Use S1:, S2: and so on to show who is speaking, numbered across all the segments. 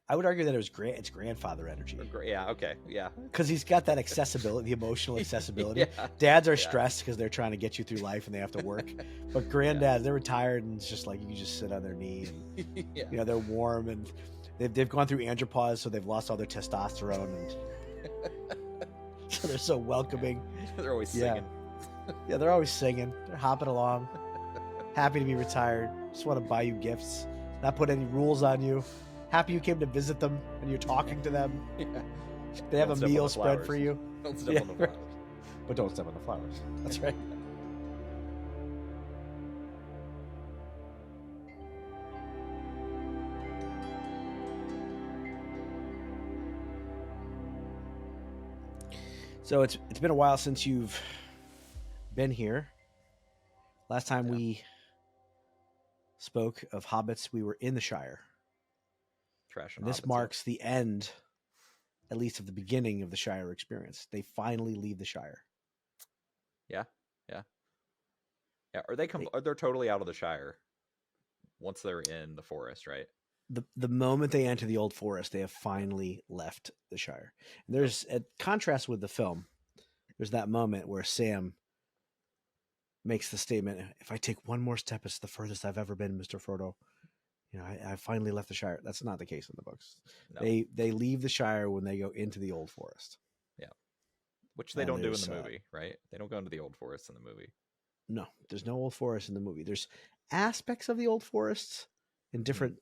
S1: I would argue that it was it's grandfather energy.
S2: Yeah. Okay. Yeah.
S1: Because he's got that accessibility, the emotional accessibility.
S2: Yeah.
S1: Dads are
S2: Yeah.
S1: stressed because they're trying to get you through life and they have to work. But granddads, they're retired and it's just like you can just sit on their knee and
S2: Yeah.
S1: they're warm and they've gone through andropause, so they've lost all their testosterone and so they're so welcoming.
S2: They're always singing.
S1: Yeah, they're always singing. They're hopping along, happy to be retired. Just want to buy you gifts, not put any rules on you. Happy you came to visit them and you're talking to them.
S2: Yeah.
S1: They have a meal spread for you.
S2: Don't step on the flowers.
S1: But don't step on the flowers. That's right. So it's been a while since you've been here. Last time we spoke of hobbits, we were in the Shire. This marks the end, at least of the beginning of the Shire experience. They finally leave the Shire.
S2: Yeah. They're totally out of the Shire once they're in the forest, right?
S1: The moment they enter the Old Forest, they have finally left the Shire. And there's a contrast with the film. There's that moment where Sam makes the statement, "If I take one more step, it's the furthest I've ever been, Mr. Frodo. I finally left the Shire." That's not the case in the books. No. They leave the Shire when they go into the Old Forest.
S2: Yeah, which they don't do in the movie, right? They don't go into the Old Forest in the movie.
S1: No, there's no Old Forest in the movie. There's aspects of the Old Forest in different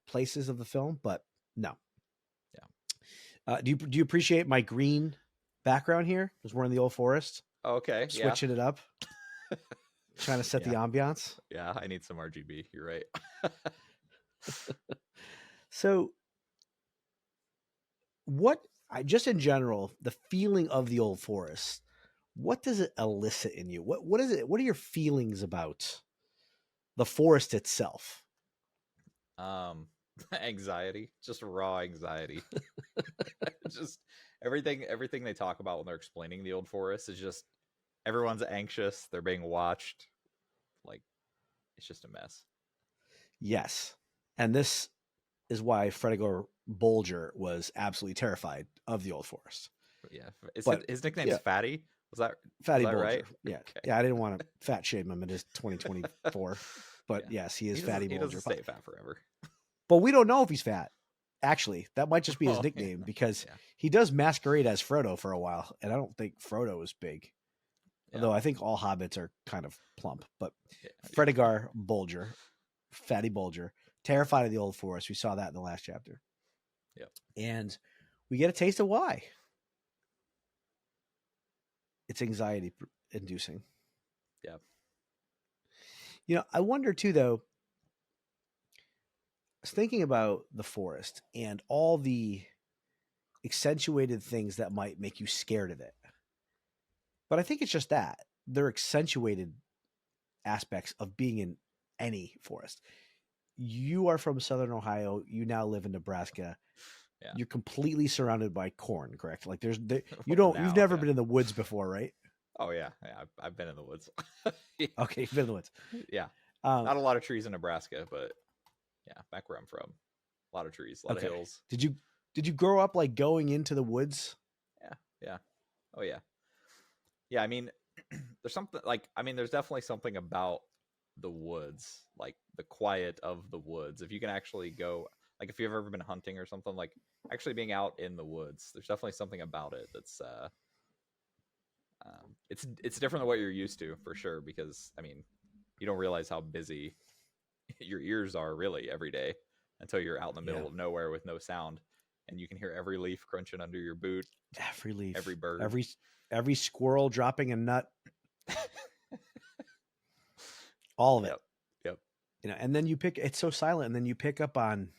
S1: places of the film, but no.
S2: Yeah.
S1: Do you appreciate my green background here? Because we're in the Old Forest.
S2: Okay.
S1: Switching it up. Trying to set the ambiance.
S2: Yeah, I need some RGB. You're right.
S1: So just in general, the feeling of the Old Forest, what does it elicit in you? What is it? What are your feelings about the forest itself?
S2: Anxiety, just raw anxiety. Just everything they talk about when they're explaining the Old Forest is just everyone's anxious, they're being watched. Like, it's just a mess.
S1: Yes. And this is why Fredegor Bolger was absolutely terrified of the Old Forest.
S2: Yeah. His nickname's Fatty? Was that
S1: Fatty Bolger?
S2: Right?
S1: Yeah. Okay. Yeah, I didn't want to fat shame him. It is 2024. But yes, he is Fatty Bolger.
S2: He doesn't stay fat forever.
S1: But we don't know if he's fat. Actually, that might just be his nickname because he does masquerade as Frodo for a while. And I don't think Frodo is big. Yeah. Although I think all hobbits are kind of plump. But Fredegor Bolger, Fatty Bolger, terrified of the Old Forest. We saw that in the last chapter.
S2: Yep.
S1: And we get a taste of why. It's anxiety inducing.
S2: Yeah.
S1: I wonder too, though, I was thinking about the forest and all the accentuated things that might make you scared of it. But I think it's just that. They're accentuated aspects of being in any forest. You are from Southern Ohio. You now live in Nebraska. Yeah. You're completely surrounded by corn, correct? Like you've never been in the woods before, right?
S2: Oh yeah. I've been in the woods.
S1: Okay, you've been in the woods.
S2: Yeah. Not a lot of trees in Nebraska, but yeah, back where I'm from, a lot of trees, a lot of hills.
S1: Did you grow up like going into the woods?
S2: Yeah. Oh yeah. Yeah, I mean, there's definitely something about the woods, like the quiet of the woods. If you can actually go, like if you've ever been hunting or something, like actually being out in the woods, there's definitely something about it that's it's different than what you're used to, for sure, because I mean, you don't realize how busy your ears are really every day until you're out in the middle of nowhere with no sound, and you can hear every leaf crunching under your boot,
S1: every leaf,
S2: every bird,
S1: every squirrel dropping a nut, all of it.
S2: Yep.
S1: And then it's so silent, and then you pick up on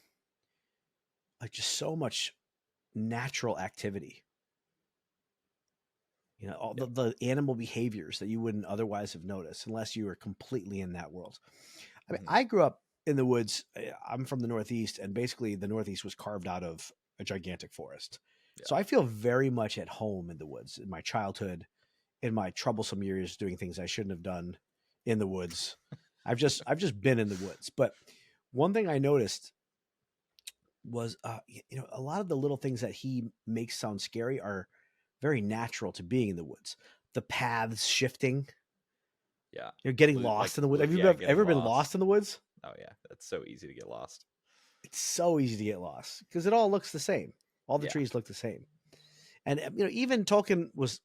S1: like just so much natural activity. All the animal behaviors that you wouldn't otherwise have noticed unless you were completely in that world. I mean, I grew up in the woods. I'm from the Northeast, and basically the Northeast was carved out of a gigantic forest. Yeah. So I feel very much at home in the woods in my childhood, in my troublesome years doing things I shouldn't have done in the woods. I've just been in the woods. But one thing I noticed was a lot of the little things that he makes sound scary are very natural to being in the woods. The paths shifting,
S2: Yeah.
S1: you're getting lost in the woods. Have you
S2: Getting
S1: ever been lost in the woods?
S2: Oh yeah, that's so easy to get lost.
S1: It's so easy to get lost because it all looks the same. All the
S2: Yeah.
S1: trees look the same. And even Tolkien was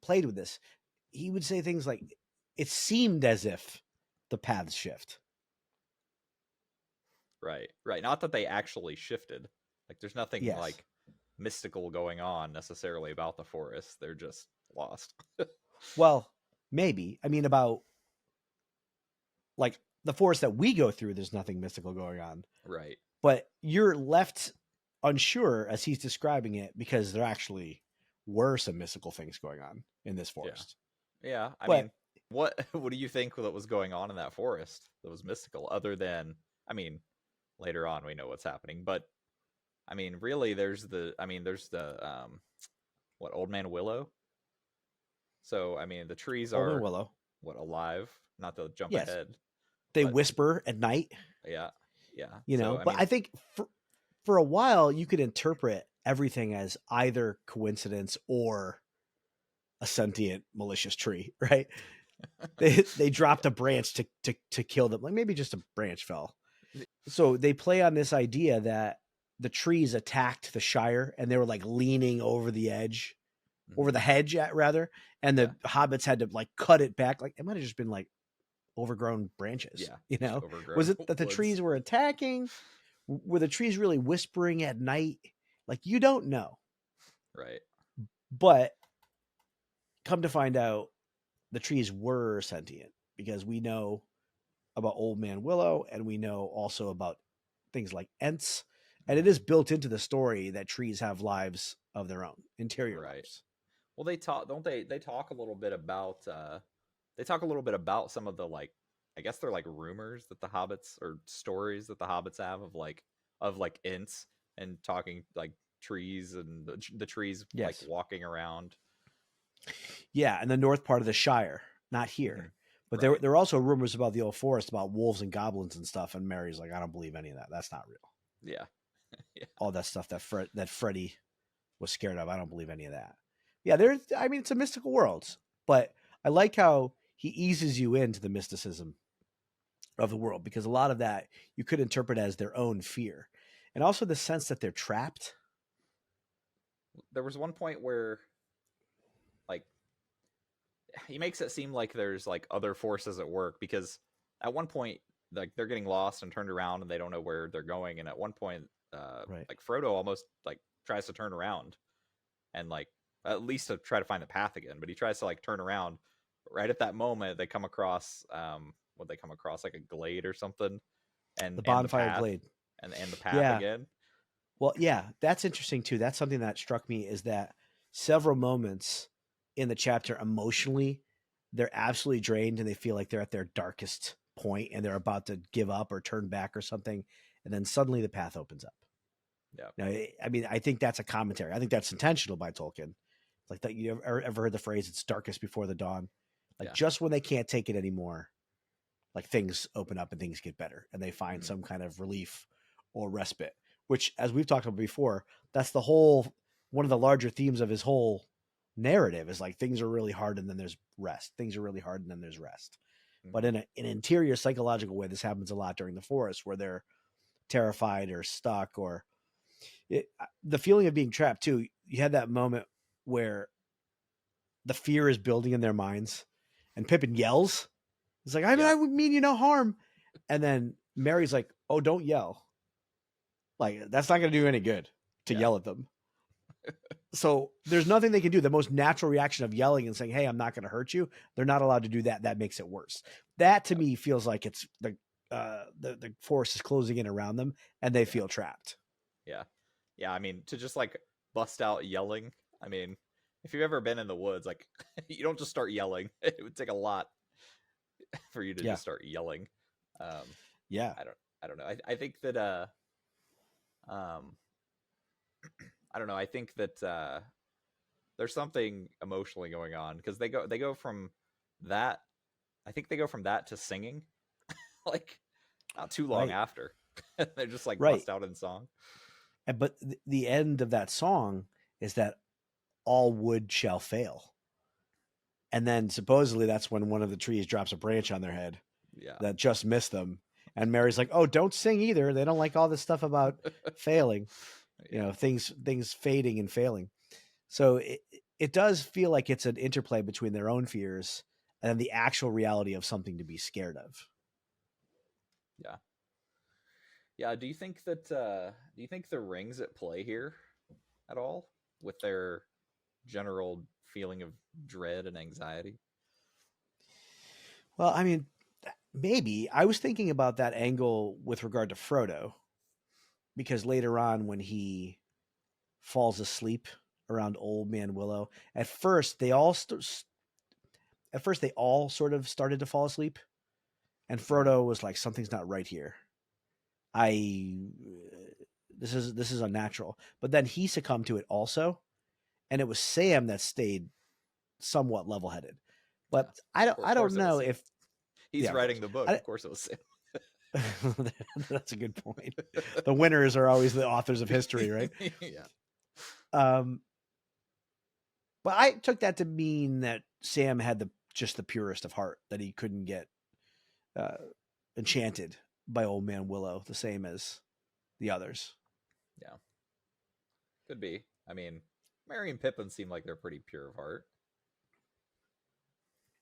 S1: played with this. He would say things like, "It seemed as if the paths shift."
S2: Right. Right. Not that they actually shifted. Like there's nothing
S1: Yes.
S2: like mystical going on necessarily about the forest. They're just lost.
S1: Well, maybe. I mean, about like the forest that we go through, there's nothing mystical going on.
S2: Right.
S1: But you're left unsure as he's describing it because there actually were some mystical things going on in this forest.
S2: Yeah. I
S1: But
S2: mean, what do you think that was going on in that forest that was mystical other than, I mean, later on we know what's happening, but I mean, really there's the what, Old Man Willow? So, I mean, the trees
S1: Old Man
S2: are
S1: Willow,
S2: what, alive, not to jump
S1: yes,
S2: ahead,
S1: they
S2: but
S1: whisper at night,
S2: yeah. Yeah. So, I
S1: but
S2: mean,
S1: I think for a while you could interpret everything as either coincidence or a sentient malicious tree, right? They dropped a branch to kill them. Like maybe just a branch fell. So they play on this idea that the trees attacked the Shire and they were like leaning over the edge, over the hedge rather, and the hobbits had to like cut it back. Like it might have just been like overgrown branches.
S2: yeah, overgrown
S1: Was it that the
S2: woods.
S1: trees were attacking? Were the trees really whispering at night? Like you don't know.
S2: Right.
S1: But come to find out, the trees were sentient because we know about Old Man Willow and we know also about things like Ents. And it is built into the story that trees have lives of their own, interior
S2: Right.
S1: lives.
S2: Well, they talk, don't they? They talk a little bit about. They talk a little bit about some of the like, I guess they're like rumors that the hobbits or stories that the hobbits have of like ints and talking like trees and the trees like
S1: Yes.
S2: walking around.
S1: Yeah, and the north part of the Shire, not here.
S2: Mhm.
S1: But
S2: Right.
S1: there are also rumors about the Old Forest about wolves and goblins and stuff. And Mary's like, I don't believe any of that. That's not real.
S2: Yeah. Yeah.
S1: All that stuff that Freddy was scared of, I don't believe any of that. Yeah, I mean, it's a mystical world, but I like how he eases you into the mysticism of the world because a lot of that you could interpret as their own fear, and also the sense that they're trapped.
S2: There was one point where, like, he makes it seem like there's like other forces at work because at one point like they're getting lost and turned around and they don't know where they're going, and at one point
S1: Right.
S2: like Frodo almost like tries to turn around and like at least to try to find the path again, but he tries to like turn around right at that moment. They come across what they come across, like a glade or something, and
S1: The
S2: the
S1: bonfire
S2: path
S1: glade.
S2: and the path
S1: Yeah.
S2: again.
S1: Well, yeah, that's interesting too. That's something that struck me is that several moments in the chapter emotionally, they're absolutely drained and they feel like they're at their darkest point and they're about to give up or turn back or something. And then suddenly the path opens up.
S2: Yeah.
S1: Now, I mean, I think that's a commentary. I think that's intentional by Tolkien. It's like that. You ever heard the phrase, it's darkest before the dawn? Like
S2: Yeah.
S1: just when they can't take it anymore, like things open up and things get better and they find
S2: Mhm.
S1: some kind of relief or respite, which as we've talked about before, that's the whole, one of the larger themes of his whole narrative is like things are really hard and then there's rest. Things are really hard and then there's rest. But in an interior psychological way, this happens a lot during the forest where they're terrified or stuck or the feeling of being trapped too. You had that moment where the fear is building in their minds and Pippin yells. It's like, I would mean you no harm. And then Mary's like, oh, don't yell. Like, that's not going to do any good to yell at them. So there's nothing they can do. The most natural reaction of yelling and saying, hey, I'm not going to hurt you. They're not allowed to do that. That makes it worse. That to me feels like it's the forest is closing in around them and they feel trapped.
S2: Yeah. Yeah. I mean, to just like bust out yelling. I mean, if you've ever been in the woods, like you don't just start yelling. It would take a lot for you to just start yelling.
S1: Yeah.
S2: I don't know. I think that I don't know. I think that there's something emotionally going on because they go from that. I think they go from that to singing, like not too long after. They're just like
S1: Right.
S2: bust out in song.
S1: But the end of that song is that all wood shall fail. And then supposedly that's when one of the trees drops a branch on their head
S2: Yeah.
S1: that just missed them. And Mary's like, "Oh, don't sing either. They don't like all this stuff about failing,
S2: Yeah.
S1: things fading and failing." So it does feel like it's an interplay between their own fears and the actual reality of something to be scared of.
S2: Yeah. Yeah. Do you think the rings at play here at all with their general feeling of dread and anxiety?
S1: Well, I mean, maybe. I was thinking about that angle with regard to Frodo, because later on when he falls asleep around Old Man Willow, at first they all sort of started to fall asleep, and Frodo was like, "Something's not right here. I this is unnatural." But then he succumbed to it also, and it was Sam that stayed somewhat level-headed. But
S2: Yeah.
S1: I don't know if
S2: he's writing the book.
S1: I,
S2: Of course, it was Sam.
S1: that's a good point. The winners are always the authors of history, right?
S2: Yeah.
S1: But I took that to mean that Sam had just the purest of heart, that he couldn't get enchanted by Old Man Willow the same as the others.
S2: Yeah. Could be. I mean, Merry and Pippin seem like they're pretty pure of heart.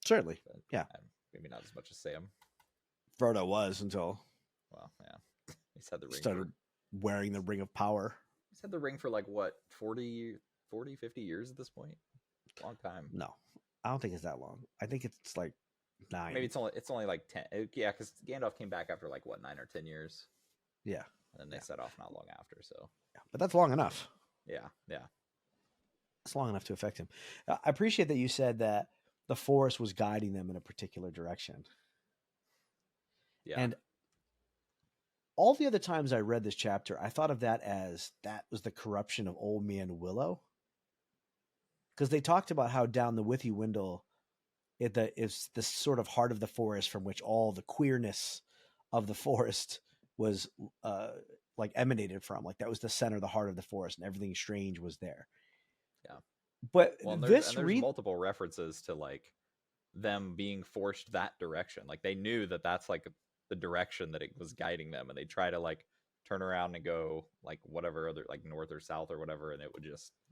S1: Certainly.
S2: But
S1: Yeah.
S2: Maybe not as much as Sam.
S1: Frodo was until
S2: Well, yeah. He's had the ring.
S1: Started wearing the Ring of Power.
S2: He's had the ring for like what, 40, 50 years at this point? Long time.
S1: No, I don't think it's that long. I think it's like 9.
S2: Maybe it's only like 10. Yeah, because Gandalf came back after like what, 9 or 10 years.
S1: Yeah.
S2: And then they set off not long after. So
S1: yeah, but that's long enough.
S2: Yeah.
S1: It's long enough to affect him. I appreciate that you said that the forest was guiding them in a particular direction.
S2: Yeah.
S1: And all the other times I read this chapter, I thought of that as that was the corruption of Old Man Willow. Because they talked about how down the Withy Windle, it's this sort of heart of the forest from which all the queerness of the forest was like emanated from. Like that was the center, the heart of the forest, and everything strange was there.
S2: Yeah.
S1: But
S2: there's multiple references to like them being forced that direction. Like they knew that that's like the direction that it was guiding them, and they try to like turn around and go like whatever other, like north or south or whatever, and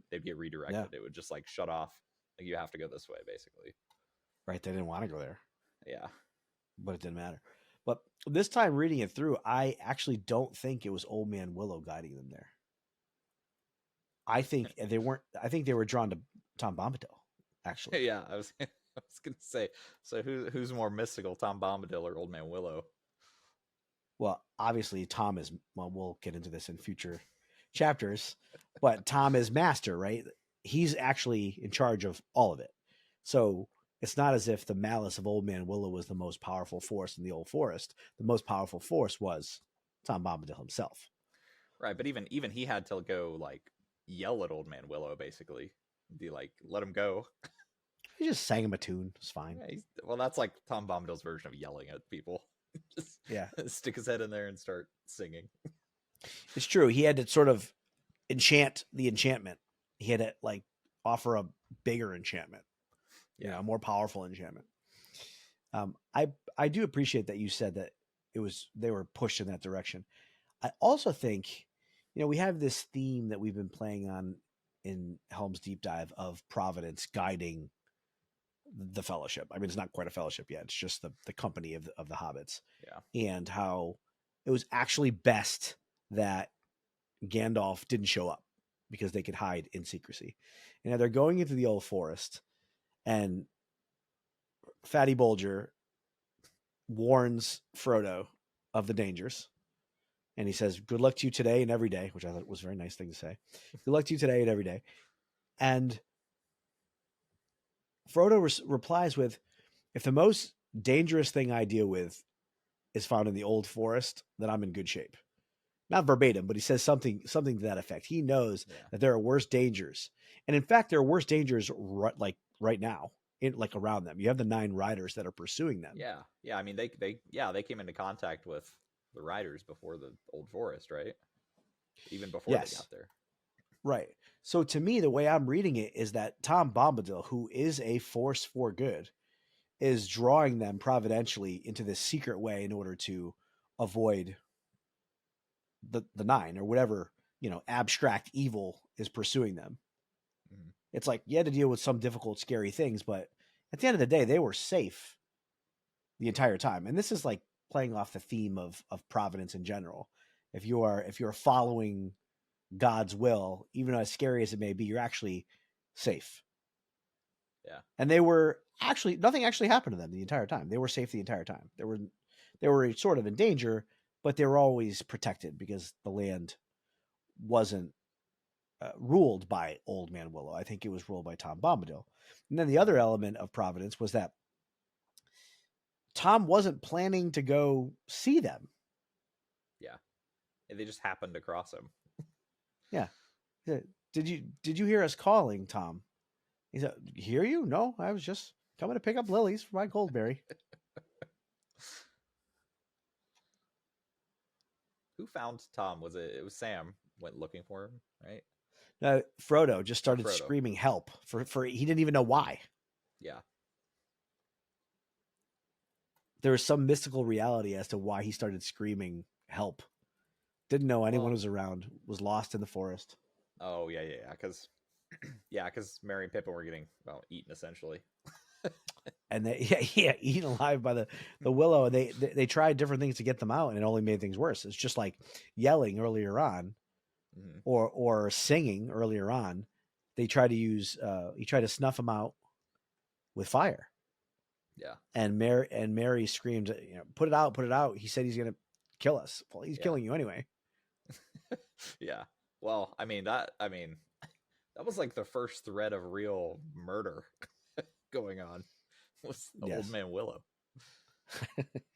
S2: they'd get redirected. Yeah. It would just like shut off. Like you have to go this way, basically.
S1: Right. They didn't want to go there.
S2: Yeah.
S1: But it didn't matter. But this time reading it through, I actually don't think it was Old Man Willow guiding them there. I think they weren't. I think they were drawn to Tom Bombadil, actually.
S2: Yeah, I was gonna say. So who's more mystical, Tom Bombadil or Old Man Willow?
S1: Well, obviously Tom is. Well, we'll get into this in future chapters, but Tom is master, right? He's actually in charge of all of it. So it's not as if the malice of Old Man Willow was the most powerful force in the Old Forest. The most powerful force was Tom Bombadil himself.
S2: Right, but even he had to go like yell at Old Man Willow, basically, be like, let him go.
S1: He just sang him a tune. It's fine.
S2: Yeah, well, that's like Tom Bombadil's version of yelling at people. Just stick his head in there and start singing.
S1: It's true. He had to sort of enchant the enchantment. He had to like offer a bigger enchantment, a more powerful enchantment. I do appreciate that you said that they were pushed in that direction. I also think, we have this theme that we've been playing on in Helm's Deep Dive of Providence guiding the fellowship. I mean, it's not quite a fellowship yet. It's just the company of the hobbits.
S2: Yeah.
S1: And how it was actually best that Gandalf didn't show up because they could hide in secrecy. And now they're going into the Old Forest, and Fatty Bolger warns Frodo of the dangers. And he says, good luck to you today and every day, which I thought was a very nice thing to say. Good luck to you today and every day. And Frodo replies with, if the most dangerous thing I deal with is found in the Old Forest, then I'm in good shape. Not verbatim, but he says something to that effect. He knows that there are worse dangers. And in fact, there are worse dangers right now, around them. You have the 9 riders that are pursuing them.
S2: Yeah. I mean, they came into contact with the riders before the Old Forest, right? Even before they
S1: Yes.
S2: got there.
S1: Right. So to me, the way I'm reading it is that Tom Bombadil, who is a force for good, is drawing them providentially into this secret way in order to avoid the nine or whatever, abstract evil is pursuing them.
S2: Mm-hmm.
S1: It's like you had to deal with some difficult, scary things, but at the end of the day, they were safe the entire time. And this is like playing off the theme of Providence in general. If you're following God's will, even as scary as it may be, you're actually safe.
S2: Yeah.
S1: And they were actually nothing actually happened to them the entire time. They were safe the entire time. They were sort of in danger, but they were always protected because the land wasn't ruled by Old Man Willow. I think it was ruled by Tom Bombadil. And then the other element of Providence was that Tom wasn't planning to go see them.
S2: Yeah. And they just happened to cross him.
S1: Yeah. Did you hear us calling, Tom? He said, hear you? No, I was just coming to pick up lilies for my Goldberry.
S2: Who found Tom? It was Sam went looking for him, right?
S1: Frodo just started
S2: Frodo.
S1: screaming help for he didn't even know why.
S2: Yeah.
S1: There was some mystical reality as to why he started screaming help. Didn't know anyone was around, was lost in the forest.
S2: Oh, yeah. Because because Merry and Pippin were getting, eaten essentially.
S1: And eaten alive by the Willow. And they tried different things to get them out, and it only made things worse. It's just like yelling earlier on,
S2: Mm-hmm.
S1: or singing earlier on. They tried to use he tried to snuff them out with fire.
S2: Yeah.
S1: And Mary screamed, put it out, put it out. He said he's gonna kill us. Well, he's killing you anyway.
S2: Yeah. Well, that was like the first thread of real murder going on was Old Man Willow.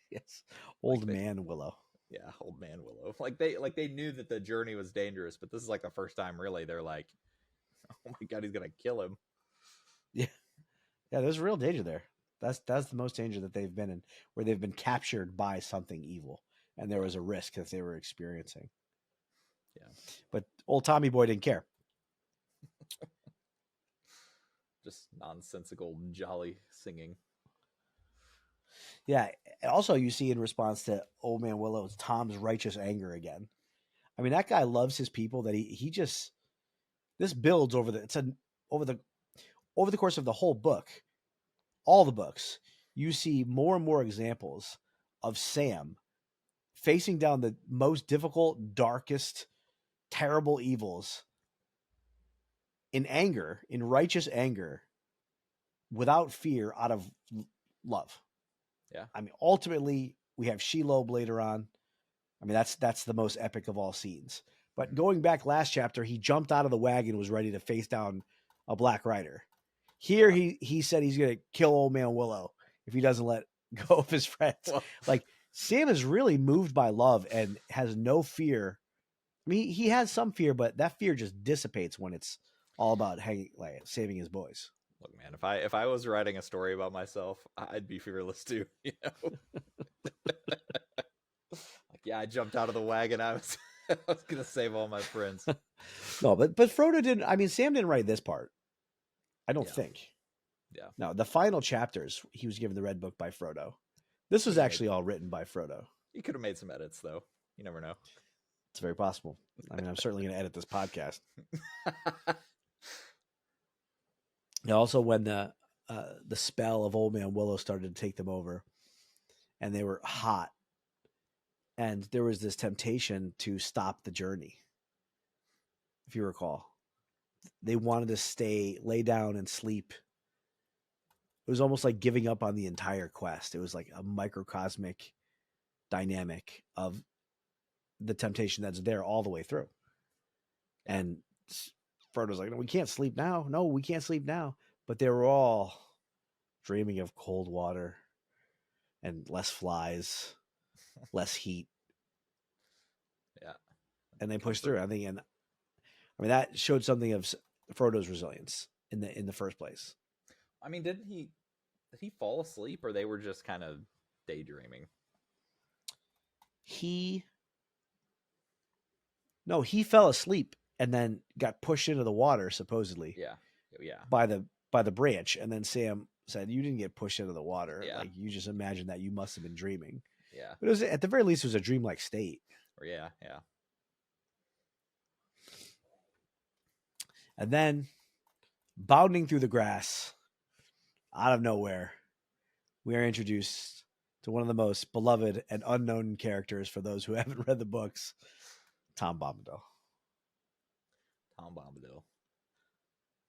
S1: Yes. Old Man Willow.
S2: Yeah, Old Man Willow. They knew that the journey was dangerous, but this is like the first time really they're like, oh my god, he's gonna kill him.
S1: Yeah. Yeah, there's real danger there. That's the most danger that they've been in, where they've been captured by something evil, and there was a risk that they were experiencing.
S2: Yeah.
S1: But old Tommy Boy didn't care.
S2: Just nonsensical, jolly singing.
S1: Yeah. Also, you see in response to Old Man Willow, it's Tom's righteous anger again. I mean, that guy loves his people. That he just this builds over the course of the whole book, all the books. You see more and more examples of Sam facing down the most difficult, darkest, terrible evils in anger, in righteous anger, without fear, out of love.
S2: Yeah.
S1: I mean, ultimately, we have Shelob later on. I mean, that's the most epic of all scenes. But going back last chapter, he jumped out of the wagon, was ready to face down a Black Rider. Here, he said he's going to kill Old Man Willow if he doesn't let go of his friends.
S2: Well,
S1: like, Sam is really moved by love and has no fear. I mean, he has some fear, but that fear just dissipates when it's all about saving his boys.
S2: Look, man, if I was writing a story about myself, I'd be fearless too. Yeah, I jumped out of the wagon. I was gonna save all my friends.
S1: No, but Frodo didn't. I mean, Sam didn't write this part. I don't think.
S2: Yeah.
S1: No, the final chapters, he was given the red book by Frodo. This was actually all written by Frodo.
S2: He could have made some edits, though. You never know.
S1: It's very possible. I mean, I'm certainly going to edit this podcast. Also, when the spell of Old Man Willow started to take them over, and they were hot, and there was this temptation to stop the journey. If you recall, they wanted to lay down and sleep. It was almost like giving up on the entire quest. It was like a microcosmic dynamic of the temptation that's there all the way through. And Frodo's like, no, we can't sleep now. No, we can't sleep now. But they were all dreaming of cold water and less flies, less heat.
S2: Yeah.
S1: And they pushed through. I mean, that showed something of Frodo's resilience in the first place.
S2: I mean, did he fall asleep, or they were just kind of daydreaming?
S1: he no, he fell asleep and then got pushed into the water supposedly
S2: Yeah. Yeah.
S1: by the branch, and then Sam said, "You didn't get pushed into the water.
S2: Yeah.
S1: Like you just imagined that. You must have been dreaming."
S2: Yeah.
S1: But it was at the very least it was a dreamlike state.
S2: Or yeah. Yeah.
S1: And then bounding through the grass out of nowhere, we are introduced to one of the most beloved and unknown characters for those who haven't read the books, Tom Bombadil.
S2: Tom Bombadil.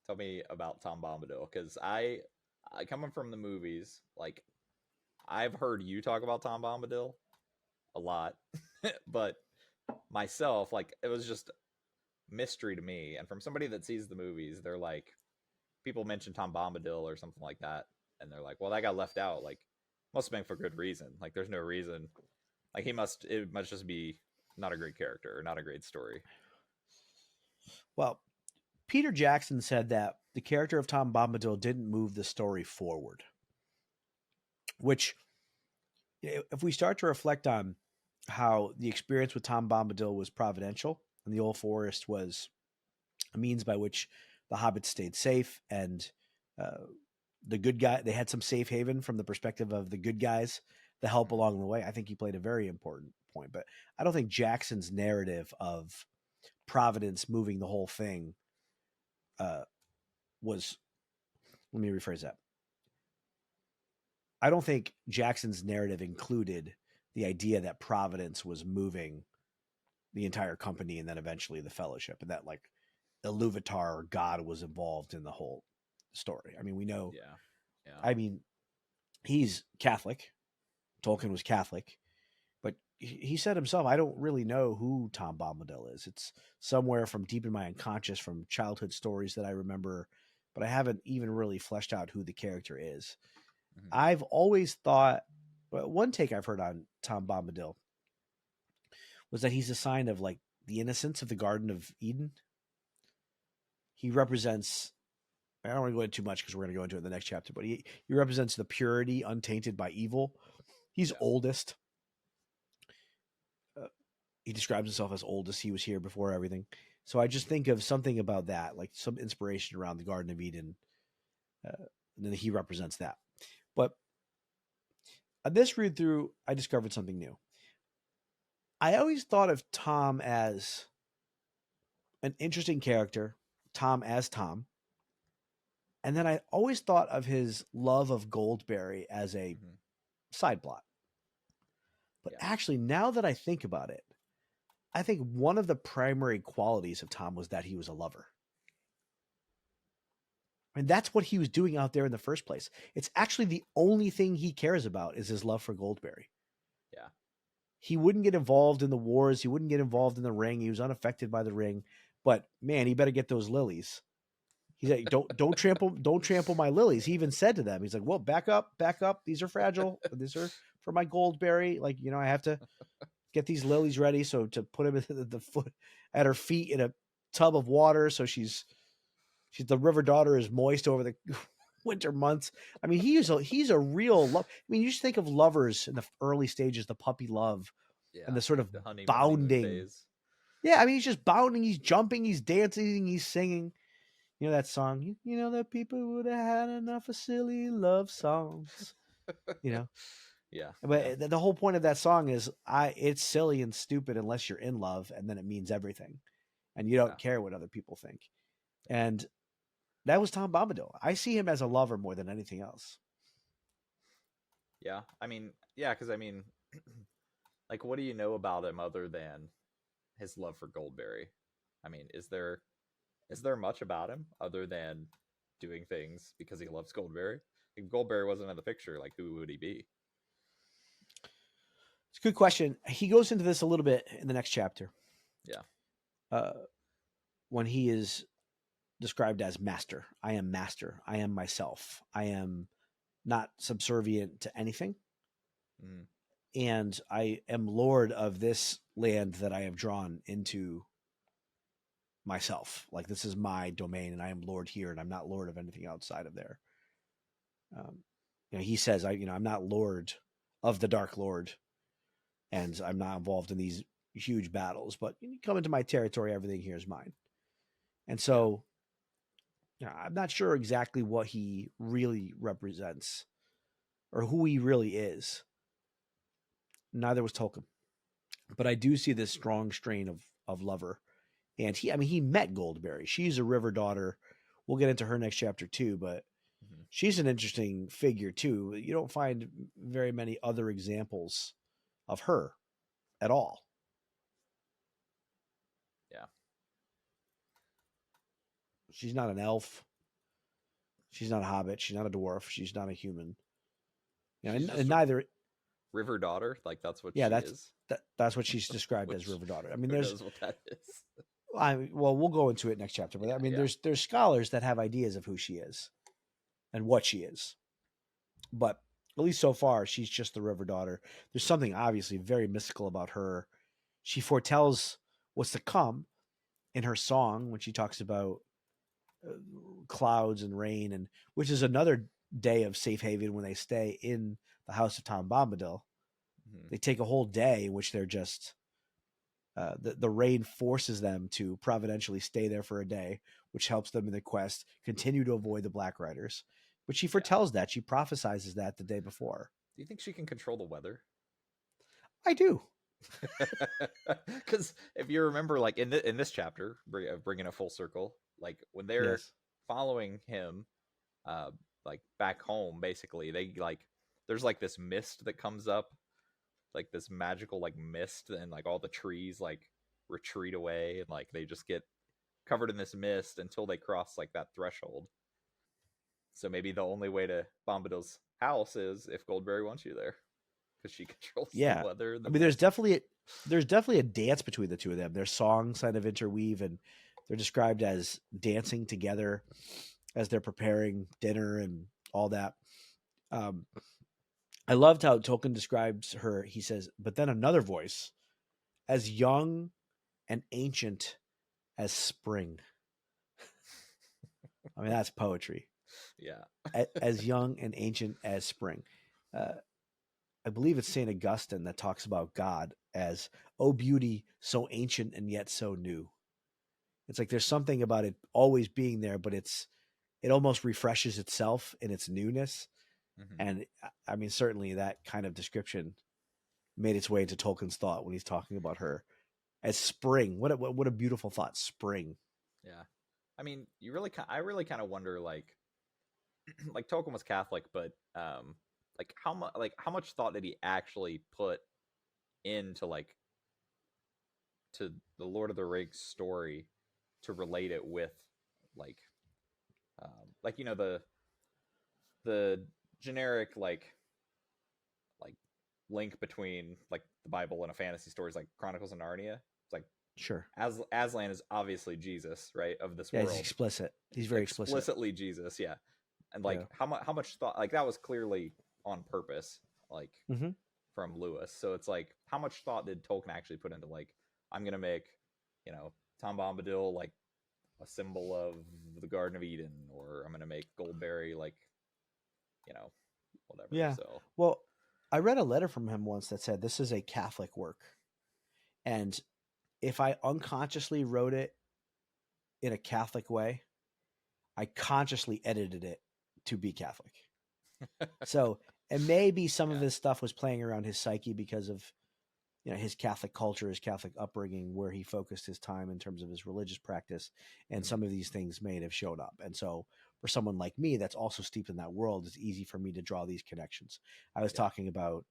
S2: Tell me about Tom Bombadil, because I coming from the movies, like I've heard you talk about Tom Bombadil a lot, but myself, like it was just mystery to me. And from somebody that sees the movies, they're like, people mention Tom Bombadil or something like that, and they're like, well, that got left out. Like, must have been for good reason. Like, there's no reason. Like, it must just be not a great character or not a great story.
S1: Well, Peter Jackson said that the character of Tom Bombadil didn't move the story forward, which, if we start to reflect on how the experience with Tom Bombadil was providential and the Old Forest was a means by which the hobbits stayed safe, and the good guy, they had some safe haven from the perspective of the good guys, the help along the way. I think he played a very important point, but I don't think Jackson's narrative of Providence moving the whole thing was, let me rephrase that. I don't think Jackson's narrative included the idea that Providence was moving the entire company and then eventually the Fellowship, and that like Iluvatar or God was involved in the whole story. I mean, we know.
S2: Yeah.
S1: I mean, he's Catholic. Tolkien was Catholic, but he said himself, "I don't really know who Tom Bombadil is. It's somewhere from deep in my unconscious, from childhood stories that I remember, but I haven't even really fleshed out who the character is."
S2: Mm-hmm.
S1: I've always thought, one take I've heard on Tom Bombadil was that he's a sign of like the innocence of the Garden of Eden. He represents, I don't want to go into too much because we're going to go into it in the next chapter, but he represents the purity untainted by evil. He's oldest. He describes himself as oldest. He was here before everything. So I just think of something about that, like some inspiration around the Garden of Eden. And then he represents that. But on this read through, I discovered something new. I always thought of Tom as an interesting character, Tom as Tom. And then I always thought of his love of Goldberry as a side plot. But actually, now that I think about it, I think one of the primary qualities of Tom was that he was a lover. And that's what he was doing out there in the first place. It's actually the only thing he cares about is his love for Goldberry.
S2: Yeah.
S1: He wouldn't get involved in the wars. He wouldn't get involved in the ring. He was unaffected by the ring. But man, he better get those lilies. He's like, don't trample my lilies. He even said to them, he's like, well, back up. These are fragile. These are for my Goldberry. Like, I have to get these lilies ready. So to put him at the foot at her feet in a tub of water. So she's the river daughter is moist over the winter months. I mean, he's a real love. I mean, you just think of lovers in the early stages, the puppy love and the sort of bounding phase. Yeah. I mean, he's just bounding. He's jumping. He's dancing. He's singing. You know that song? You know that people would have had enough of silly love songs.
S2: Yeah.
S1: But the whole point of that song is it's silly and stupid unless you're in love, and then it means everything. And you don't care what other people think. And that was Tom Bombadil. I see him as a lover more than anything else.
S2: Yeah. I mean, because I mean, like, what do you know about him other than his love for Goldberry? I mean, is there much about him other than doing things because he loves Goldberry? If Goldberry wasn't in the picture, like, who would he be?
S1: It's a good question. He goes into this a little bit in the next chapter.
S2: Yeah.
S1: When he is described as master. I am master. I am myself. I am not subservient to anything.
S2: Mm.
S1: And I am lord of this land that I have drawn into myself. Like, this is my domain and I am lord here, and I'm not lord of anything outside of there. He says, I'm not lord of the Dark Lord. and I'm not involved in these huge battles. But you come into my territory, everything here is mine. And
S2: Yeah.
S1: so, I'm not sure exactly what he really represents or who he really is. Neither was Tolkien, but I do see this strong strain of lover. And he met Goldberry. She's a river daughter. We'll get into her next chapter too, but
S2: Mm-hmm.
S1: she's an interesting figure too. You don't find very many other examples of her at all.
S2: Yeah.
S1: She's not an elf. She's not a hobbit. She's not a dwarf. She's not a human.
S2: She's
S1: And
S2: just a
S1: neither.
S2: river daughter. Like that's what
S1: Yeah,
S2: she is.
S1: that's what she's described as
S2: Which
S1: river daughter.
S2: who knows what that is?
S1: Well, we'll go into it next chapter. But
S2: Yeah.
S1: there's scholars that have ideas of who she is and what she is. But at least so far, she's just the river daughter. There's something obviously very mystical about her. She foretells what's to come in her song when she talks about clouds and rain, and which is another day of safe haven when they stay in the house of Tom Bombadil.
S2: Mm-hmm.
S1: They take a whole day in which they're just the rain forces them to providentially stay there for a day, which helps them in the quest continue to avoid the Black Riders. But she foretells that, she prophesizes that the day before.
S2: Do you think she can control the weather?
S1: I do.
S2: Because if you remember, like in this chapter, bringing a full circle, like when they're following him, like back home, basically they like there's like this mist that comes up, like this magical like mist, and like all the trees like retreat away, and like they just get covered in this mist until they cross like that threshold. So maybe the only way to Bombadil's house is if Goldberry wants you there, because she controls the weather. And the
S1: there's definitely a dance between the two of them. Their songs kind of interweave, and they're described as dancing together as they're preparing dinner and all that. I loved how Tolkien describes her. He says, but then another voice, as young and ancient as spring. I mean, that's poetry.
S2: Yeah.
S1: As young and ancient as spring. I believe it's St. Augustine that talks about God as, oh, beauty, so ancient and yet so new. It's like there's something about it always being there, but it almost refreshes itself in its newness. Mm-hmm. And I mean, certainly that kind of description made its way into Tolkien's thought when he's talking about her as spring. What a beautiful thought, spring.
S2: Yeah. I mean, I really kind of wonder, like Tolkien was Catholic, but like how much thought did he actually put into to the Lord of the Rings story to relate it with like you know the generic like link between like the Bible and a fantasy stories like Chronicles of Narnia. It's like,
S1: sure,
S2: Aslan is obviously Jesus, right, of this
S1: world.
S2: He's
S1: explicit. He's very
S2: explicitly Jesus, yeah. And like how much thought, like that was clearly on purpose, like from Lewis. So it's like, how much thought did Tolkien actually put into like, I'm gonna make, you know, Tom Bombadil like a symbol of the Garden of Eden, or I'm gonna make Goldberry like, you know, whatever.
S1: Yeah.
S2: So
S1: well, I read a letter from him once that said this is a Catholic work, and if I unconsciously wrote it in a Catholic way, I consciously edited it to be Catholic. So, and maybe some of his stuff was playing around his psyche because of, you know, his Catholic culture, his Catholic upbringing, where he focused his time in terms of his religious practice, and some of these things may have showed up. And so for someone like me that's also steeped in that world, it's easy for me to draw these connections. I was talking about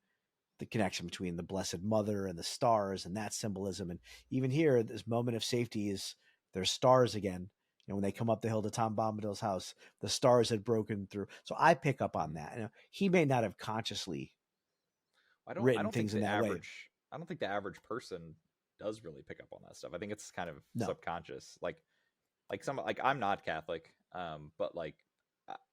S1: the connection between the Blessed Mother and the stars and that symbolism. And even here, this moment of safety is there's stars again. You know, when they come up the hill to Tom Bombadil's house, the stars had broken through. So I pick up on that. You know, he may not have consciously written things in that way.
S2: I don't think the average person does really pick up on that stuff. I think it's kind of subconscious. Like I'm not Catholic, but like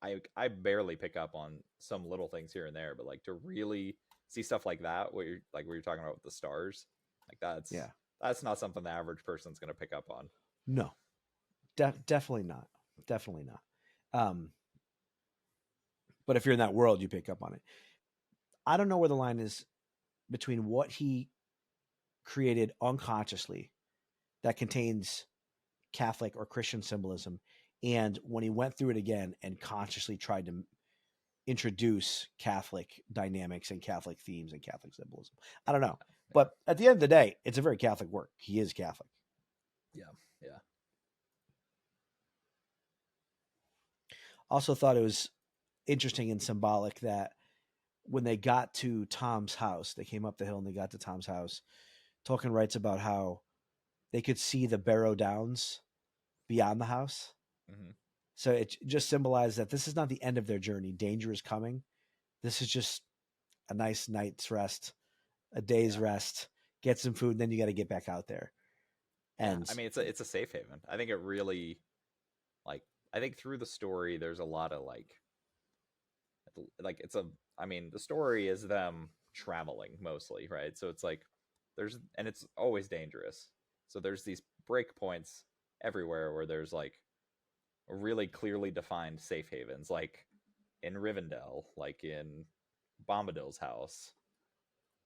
S2: I barely pick up on some little things here and there. But like to really see stuff like that, where you're talking about with the stars, like that's not something the average person's going to pick up on.
S1: No, definitely not. Definitely not. But if you're in that world, you pick up on it. I don't know where the line is between what he created unconsciously that contains Catholic or Christian symbolism, and when he went through it again and consciously tried to introduce Catholic dynamics and Catholic themes and Catholic symbolism. I don't know. But at the end of the day, it's a very Catholic work. He is Catholic.
S2: Yeah. Yeah.
S1: Also thought it was interesting and symbolic that when they got to Tom's house, they came up the hill and they got to Tom's house. Tolkien writes about how they could see the Barrow Downs beyond the house.
S2: Mm-hmm.
S1: So it just symbolized that this is not the end of their journey. Danger is coming. This is just a nice night's rest, a day's rest, get some food, and then you got to get back out there. And
S2: I mean, it's a safe haven. I think it really, like, I think through the story, there's a lot of like it's a, I mean, the story is them traveling mostly, right? So it's like and it's always dangerous. So there's these break points everywhere where there's like really clearly defined safe havens, like in Rivendell, like in Bombadil's house.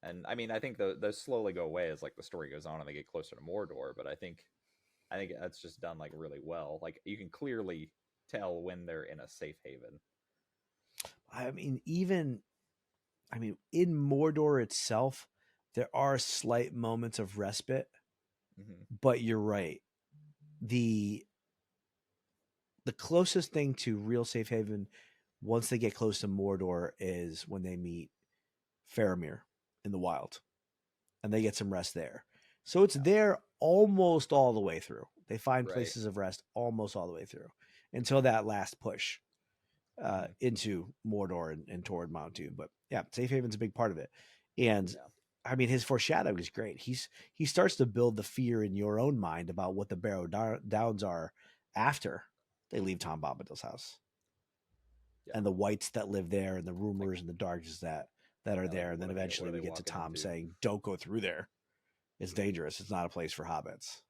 S2: And I mean, I think those slowly go away as like the story goes on and they get closer to Mordor. But I think that's just done like really well. Like you can clearly tell when they're in a safe haven.
S1: I mean, in Mordor itself, there are slight moments of respite, but you're right. The closest thing to real safe haven once they get close to Mordor is when they meet Faramir in the wild and they get some rest there. So it's there almost all the way through. They find places of rest almost all the way through until that last push into Mordor and toward Mount Doom. But yeah, safe haven's a big part of it. And I mean, his foreshadowing is great. He starts to build the fear in your own mind about what the Barrow Downs are after they leave Tom Bombadil's house, and the whites that live there, and the rumors and the darkness that are there. And then eventually we get to Tom saying, "Don't go through there. It's dangerous. It's not a place for hobbits."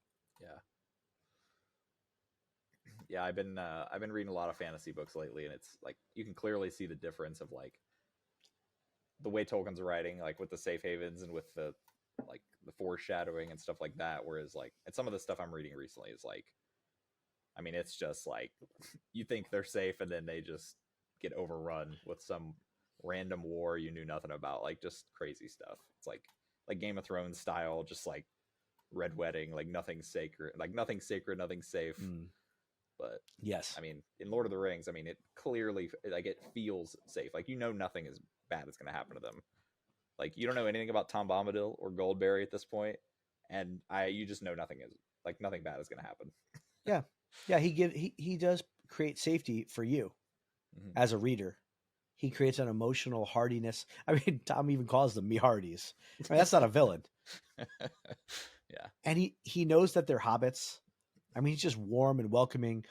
S2: Yeah, I've been reading a lot of fantasy books lately, and it's like you can clearly see the difference of like the way Tolkien's writing, like with the safe havens and with the like the foreshadowing and stuff like that. Whereas like, and some of the stuff I'm reading recently is like, I mean, it's just like you think they're safe, and then they just get overrun with some random war you knew nothing about, like just crazy stuff. It's like Game of Thrones style, just like Red Wedding, like nothing's sacred, nothing safe. But
S1: yes,
S2: I mean, in Lord of the Rings, I mean, it clearly like it feels safe. Like you know nothing is bad is going to happen to them. Like you don't know anything about Tom Bombadil or Goldberry at this point, and you just know nothing bad is going to happen.
S1: Yeah. He does create safety for you as a reader. He creates an emotional hardiness. I mean, Tom even calls them me hardies. I mean, that's not a villain.
S2: Yeah,
S1: and he knows that they're hobbits. I mean, he's just warm and welcoming.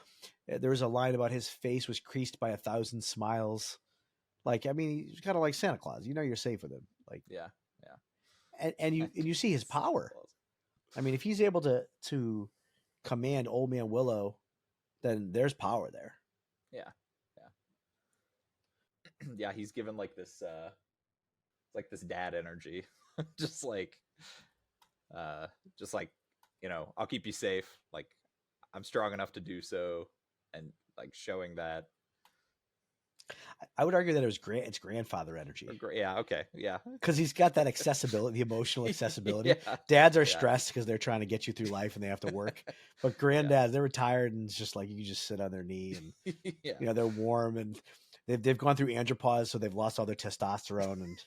S1: There was a line about his face was creased by 1,000 smiles. Like, I mean, he's kind of like Santa Claus. You know, you're safe with him. Like,
S2: yeah.
S1: And you see his power. I mean, if he's able to command Old Man Willow, then there's power there.
S2: Yeah, he's given like this dad energy. just like you know, I'll keep you safe, like I'm strong enough to do so, and like showing that.
S1: I would argue that it's grandfather energy.
S2: Yeah, okay, yeah,
S1: because he's got that accessibility, the emotional accessibility. Dads are stressed because they're trying to get you through life and they have to work, but granddads, they're retired and it's just like you can just sit on their knee and you know, they're warm and they've gone through andropause, so they've lost all their testosterone, and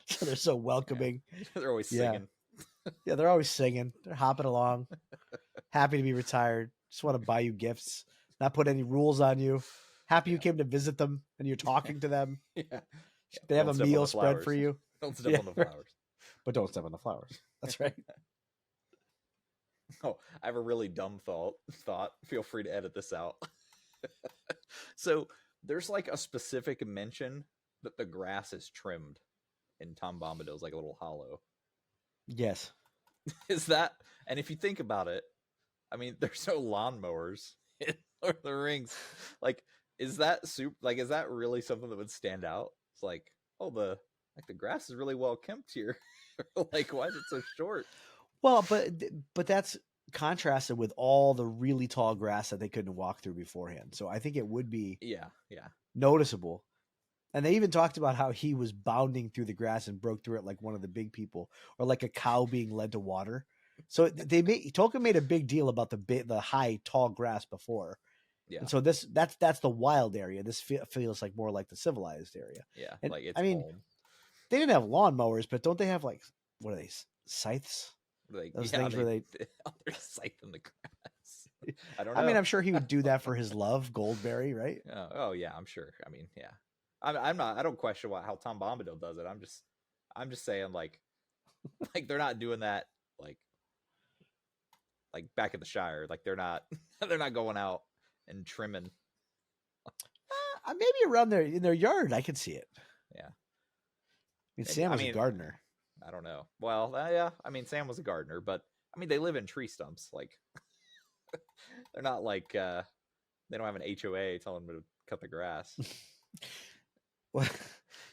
S1: so they're so welcoming.
S2: They're always singing.
S1: Yeah, they're always singing. They're hopping along, happy to be retired. Just want to buy you gifts, not put any rules on you. Happy you came to visit them and you're talking to them. They have a meal spread for you.
S2: Don't step on the flowers.
S1: But don't step on the flowers. That's right.
S2: Oh, I have a really dumb thought. Feel free to edit this out. So there's like a specific mention that the grass is trimmed in Tom Bombadil's like a little hollow.
S1: Yes.
S2: Is that, and if you think about it, I mean, there's no lawnmowers in Lord of the Rings. Like, is that really something that would stand out? It's like, oh, Like the grass is really well kempt here. Like, why is it so short?
S1: Well, but that's contrasted with all the really tall grass that they couldn't walk through beforehand. So I think it would be
S2: Yeah, yeah,
S1: noticeable. And they even talked about how he was bounding through the grass and broke through it like one of the big people, or like a cow being led to water. So Tolkien made a big deal about the high tall grass before,
S2: yeah,
S1: and so that's the wild area. This feels like more like the civilized area.
S2: yeah.
S1: And
S2: Like it's
S1: I mean,
S2: home.
S1: they didn't have lawnmowers, but don't they have like what are they, scythes?
S2: Like,
S1: Those
S2: yeah,
S1: things where they.
S2: they're scything the grass. I don't
S1: I mean,
S2: know.
S1: I'm sure he would do that for his love, Goldberry, right?
S2: Oh yeah, I'm sure. I mean, yeah. I'm not. I don't question how Tom Bombadil does it. I'm just saying like like they're not doing that like back at the Shire. Like they're not they're not going out and trimming.
S1: Maybe around there in their yard, I could see it.
S2: Yeah.
S1: I mean,
S2: Maybe.
S1: Sam was a gardener.
S2: I don't know. Well, yeah. I mean, Sam was a gardener, but I mean, they live in tree stumps. Like they're not like they don't have an HOA telling them to cut the grass.
S1: Well,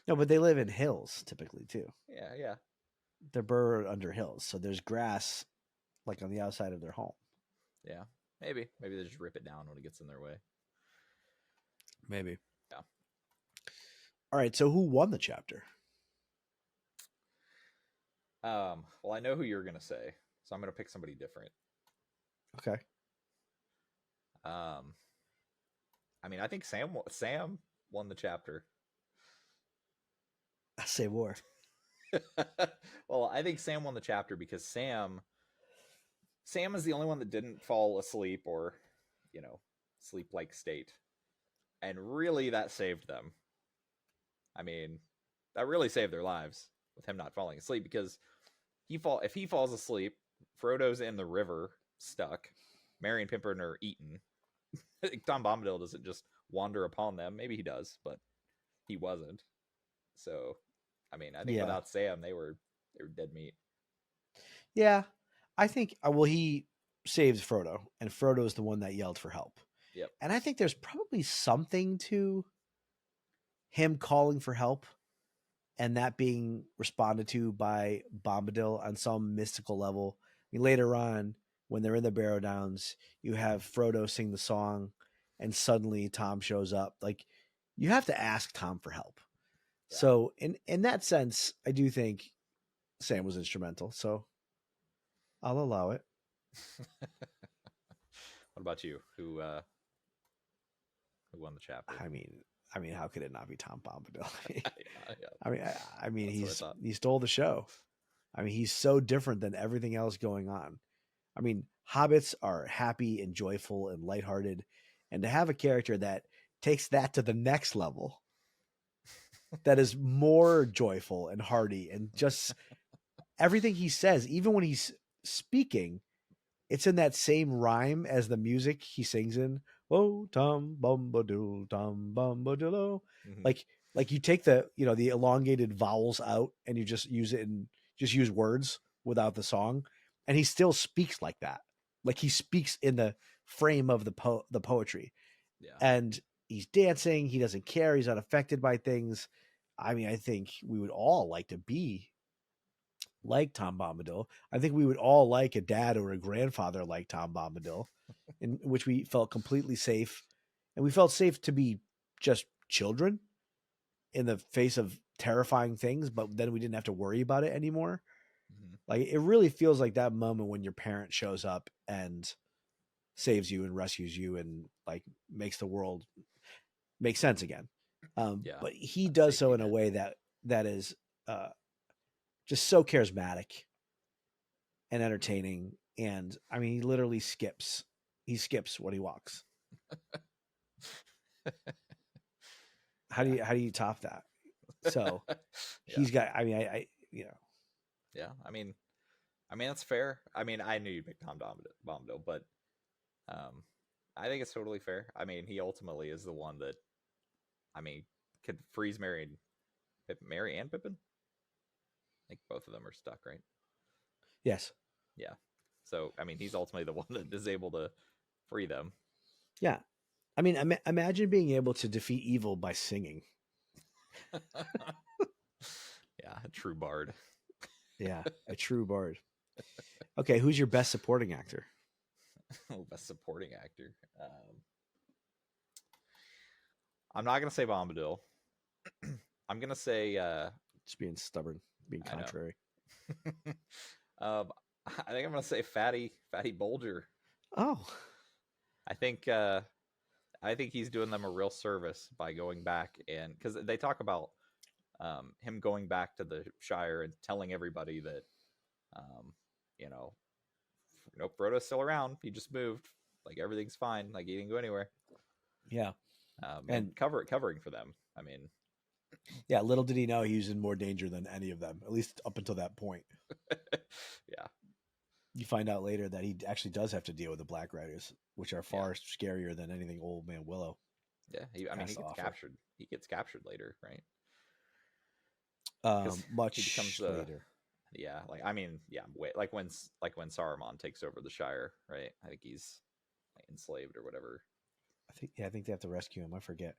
S1: no, but they live in hills typically too.
S2: Yeah, yeah.
S1: They're burrowed under hills, so there's grass like on the outside of their home.
S2: Yeah, maybe they just rip it down when it gets in their way.
S1: Maybe.
S2: Yeah.
S1: All right. So who won the chapter?
S2: Well, I know who you're gonna say, so I'm gonna pick somebody different.
S1: Okay.
S2: I mean, I think Sam won the chapter.
S1: Say more.
S2: Well, I think Sam won the chapter because Sam is the only one that didn't fall asleep or, sleep like state. And really that saved them. I mean, that really saved their lives with him not falling asleep because if he falls asleep, Frodo's in the river stuck. Merry and Pippin are eaten. Tom Bombadil doesn't just wander upon them. Maybe he does, but he wasn't. So, I mean, I think without Sam, they were dead meat.
S1: Yeah, I think. Well, he saves Frodo, and Frodo's the one that yelled for help.
S2: Yep.
S1: And I think there's probably something to him calling for help, and that being responded to by Bombadil on some mystical level. I mean, later on, when they're in the Barrow Downs, you have Frodo sing the song, and suddenly Tom shows up. Like, you have to ask Tom for help. Yeah. So, in that sense, I do think Sam was instrumental. So, I'll allow it.
S2: What about you? Who won the chapter?
S1: I mean, how could it not be Tom Bombadil?
S2: Yeah.
S1: I mean, he stole the show. I mean, he's so different than everything else going on. I mean, hobbits are happy and joyful and lighthearted, and to have a character that takes that to the next level, that is more joyful and hearty, and just everything he says, even when he's speaking, it's in that same rhyme as the music he sings in. Oh, Tom Bombadil, Tom Bombadil. Mm-hmm. Like you take the the elongated vowels out and you just use it and just use words without the song, and he still speaks like that. Like he speaks in the frame of the poetry.
S2: Yeah.
S1: And he's dancing. He doesn't care. He's not affected by things. I mean, I think we would all like to be like Tom Bombadil. I think we would all like a dad or a grandfather like Tom Bombadil, in which we felt completely safe. And we felt safe to be just children in the face of terrifying things, but then we didn't have to worry about it anymore. Mm-hmm. Like, it really feels like that moment when your parent shows up and saves you and rescues you and like makes the world make sense again. But he does so in a way that is just so charismatic and entertaining. And I mean, he literally skips when he walks. How do you top that? So he's got, I mean,
S2: yeah, I mean, that's fair. I mean, I knew you'd pick Tom Bombadil, but I think it's totally fair. I mean, he ultimately is the one that, I mean, could freeze Merry and Pippin. I think both of them are stuck, right?
S1: Yes.
S2: Yeah. So, I mean, he's ultimately the one that is able to free them.
S1: Yeah. I mean, imagine being able to defeat evil by singing.
S2: Yeah, a true bard.
S1: Yeah, a true bard. Okay, who's your best supporting actor?
S2: Oh, best supporting actor. I'm not gonna say Bombadil. I'm gonna say
S1: Just being stubborn, being
S2: I know.
S1: contrary.
S2: um, I think I'm gonna say Fatty Bolger.
S1: Oh,
S2: I think he's doing them a real service by going back, and because they talk about him going back to the Shire and telling everybody that um, you know, nope, Frodo's still around. He just moved. Like everything's fine. Like he didn't go anywhere.
S1: yeah.
S2: And
S1: And
S2: covering for them. I mean,
S1: yeah, little did he know he was in more danger than any of them, at least up until that point.
S2: yeah,
S1: You find out later that he actually does have to deal with the Black Riders, which are far scarier than anything Old Man Willow.
S2: Yeah, he gets captured. He gets captured later, right?
S1: Much
S2: he becomes
S1: later.
S2: Yeah, like like when Saruman takes over the Shire, right? I think he's like, enslaved or whatever.
S1: I think they have to rescue him. I forget.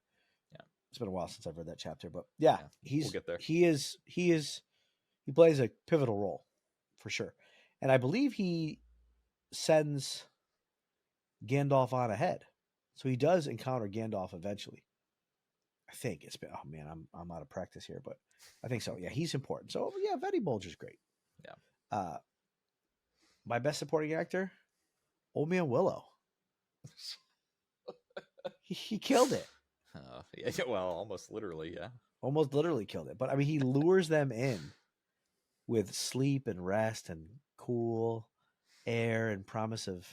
S2: Yeah,
S1: it's been a while since I've read that chapter, but yeah,
S2: we'll get there.
S1: He plays a pivotal role for sure, and I believe he sends Gandalf on ahead, so he does encounter Gandalf eventually. I think it's been. Oh man, I'm out of practice here, but I think so. Yeah, he's important. So yeah, Fatty Bolger's great.
S2: Yeah.
S1: My best supporting actor, Old Man Willow. He killed it.
S2: Yeah, well, almost literally, yeah.
S1: Almost literally killed it. But I mean, he lures them in with sleep and rest and cool air and promise of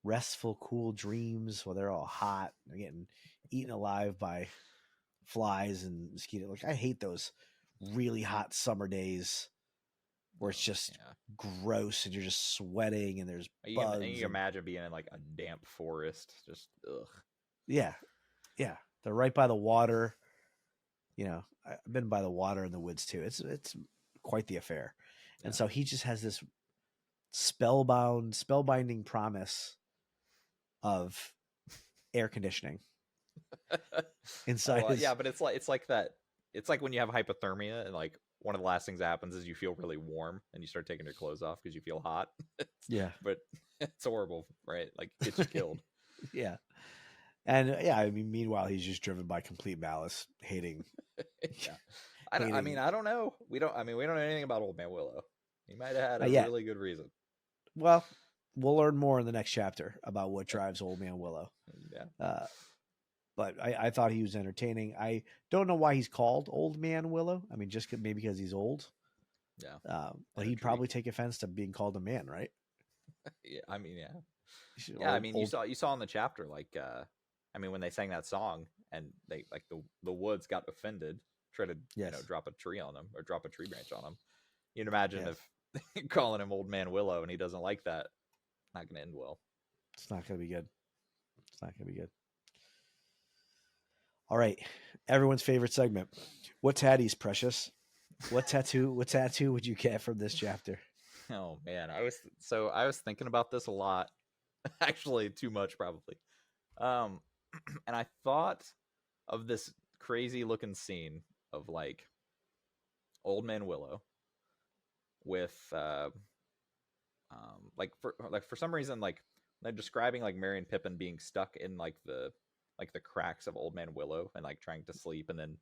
S1: restful, cool dreams while they're all hot. They're getting eaten alive by flies and mosquitoes. Like I hate those really hot summer days where it's just gross and you're just sweating and there's bugs.
S2: And you imagine being in like a damp forest, just ugh.
S1: Yeah, yeah. They're right by the water. You know, I've been by the water in the woods too. It's quite the affair. And so he just has this spellbinding promise of air conditioning inside his...
S2: Yeah, but it's like that. It's like when you have hypothermia and like one of the last things that happens is you feel really warm and you start taking your clothes off because you feel hot.
S1: Yeah,
S2: but it's horrible, right? Like it gets you killed.
S1: Yeah. And yeah, I mean, meanwhile, he's just driven by complete malice, hating.
S2: Yeah, I don't know. We don't know anything about Old Man Willow. He might have had a really good reason.
S1: Well, we'll learn more in the next chapter about what drives Old Man Willow.
S2: Yeah.
S1: But I thought he was entertaining. I don't know why he's called Old Man Willow. I mean, just maybe because he's old.
S2: Yeah.
S1: But he'd probably take offense to being called a man, right?
S2: Yeah. I mean, yeah. Yeah. I mean, you saw in the chapter, like, I mean, when they sang that song and they like the woods got offended, tried to drop a tree on them or drop a tree branch on them. You'd imagine if calling him Old Man Willow and he doesn't like that, not going to end well.
S1: It's not going to be good. It's not going to be good. All right, everyone's favorite segment. What tatties, Precious? What tattoo would you get from this chapter?
S2: Oh man, I was thinking about this a lot. Actually, too much probably. And I thought of this crazy looking scene of like Old Man Willow with for some reason like they're describing like Merry and Pippin being stuck in like the cracks of Old Man Willow and like trying to sleep and then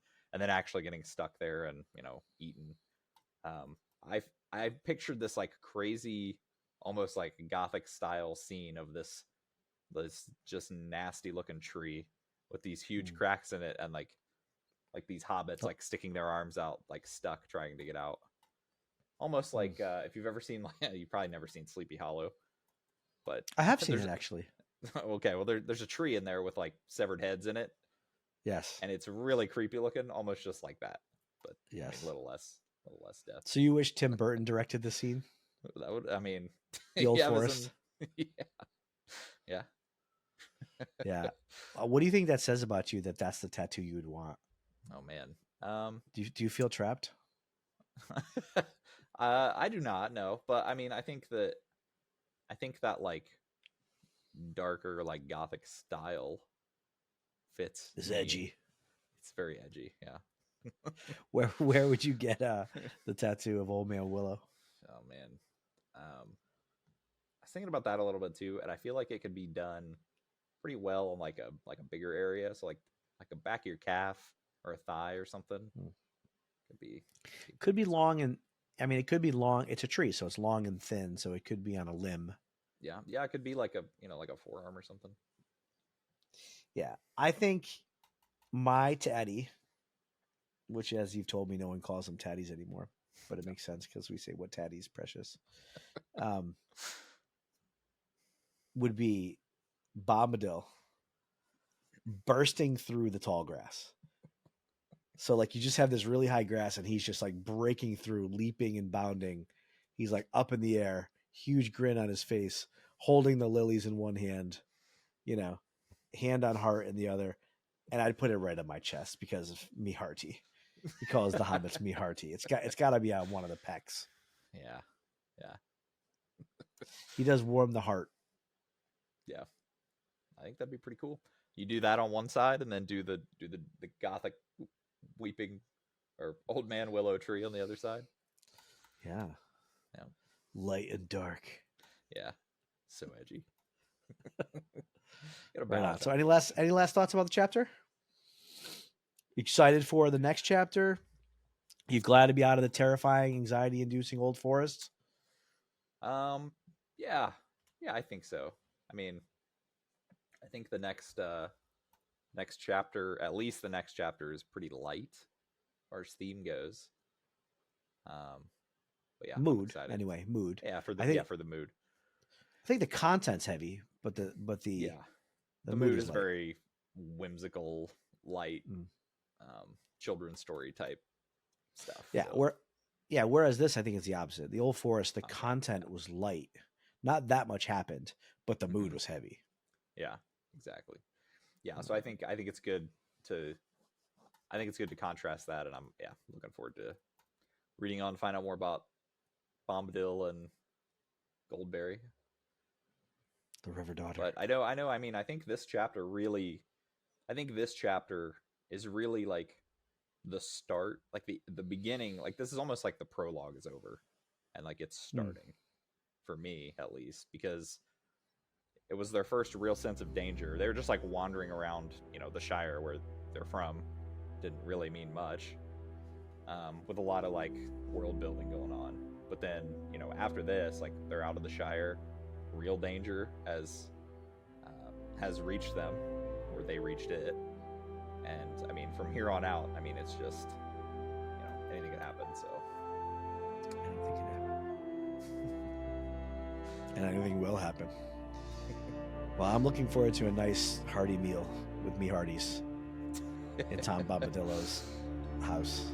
S2: actually getting stuck there and eaten. I pictured this like crazy, almost like Gothic style scene of this just nasty looking tree with these huge cracks in it and like these hobbits like sticking their arms out like stuck trying to get out. Almost like if you've ever seen you've probably never seen Sleepy Hollow, but
S1: I have seen it actually.
S2: Okay, well there's a tree in there with like severed heads in it.
S1: Yes,
S2: and it's really creepy looking, almost just like that. But
S1: yes,
S2: I mean, a little less death.
S1: So you wish Tim Burton directed the scene?
S2: That would, I mean,
S1: the Old Forest.
S2: Yeah.
S1: Yeah. What do you think that says about you that that's the tattoo you would want?
S2: Oh man.
S1: Do you feel trapped?
S2: I do not know, but I mean, I think that like darker like Gothic style fits.
S1: It's edgy.
S2: It's very edgy. Yeah.
S1: Where would you get the tattoo of Old Man Willow?
S2: Oh man, I was thinking about that a little bit too, and I feel like it could be done pretty well in like a bigger area, so like a back of your calf or a thigh or something.
S1: Could be long, and I mean it could be long. It's a tree, so it's long and thin, so it could be on a limb.
S2: Yeah, it could be like like a forearm or something.
S1: Yeah, I think my tatty, which as you've told me, no one calls them tatties anymore, but it makes sense because we say what tatties precious, would be Bombadil bursting through the tall grass. So like you just have this really high grass and he's just like breaking through, leaping and bounding. He's like up in the air, huge grin on his face, holding the lilies in one hand, hand on heart in the other. And I'd put it right on my chest because of me hearty. He calls the hobbits me hearty. It's got to be on one of the pecs.
S2: Yeah.
S1: He does warm the heart.
S2: Yeah. I think that'd be pretty cool. You do that on one side and then do the gothic weeping or old man willow tree on the other side.
S1: Yeah. Light and dark.
S2: Yeah. So edgy.
S1: Right on. So any last thoughts about the chapter? Excited for the next chapter? You glad to be out of the terrifying, anxiety-inducing Old Forest?
S2: Yeah, I think so. I mean, I think the next chapter, at least the next chapter, is pretty light as far as theme goes. But yeah,
S1: mood anyway. Mood.
S2: Yeah, for the mood.
S1: I think the content's heavy, but the
S2: mood is very whimsical, light, children's story type stuff.
S1: Yeah,
S2: so.
S1: Whereas this, I think, is the opposite. The Old Forest, the content was light, not that much happened, but the mood was heavy.
S2: Yeah, exactly. Yeah, so I think it's good to contrast that, and I'm looking forward to reading on, find out more about Bombadil and Goldberry.
S1: The River Daughter.
S2: But I know. I mean, I think this chapter is really like the start, like the beginning. Like this is almost like the prologue is over, and like it's starting for me at least, because it was their first real sense of danger. They were just like wandering around, the Shire where they're from. Didn't really mean much, with a lot of like world building going on. But then, after this, like they're out of the Shire. Real danger has reached them, or they reached it, and I mean from here on out, I mean it's just anything can happen. So
S1: anything can happen, and anything will happen. Well, I'm looking forward to a nice hearty meal with me hearties in Tom Bombadillo's house.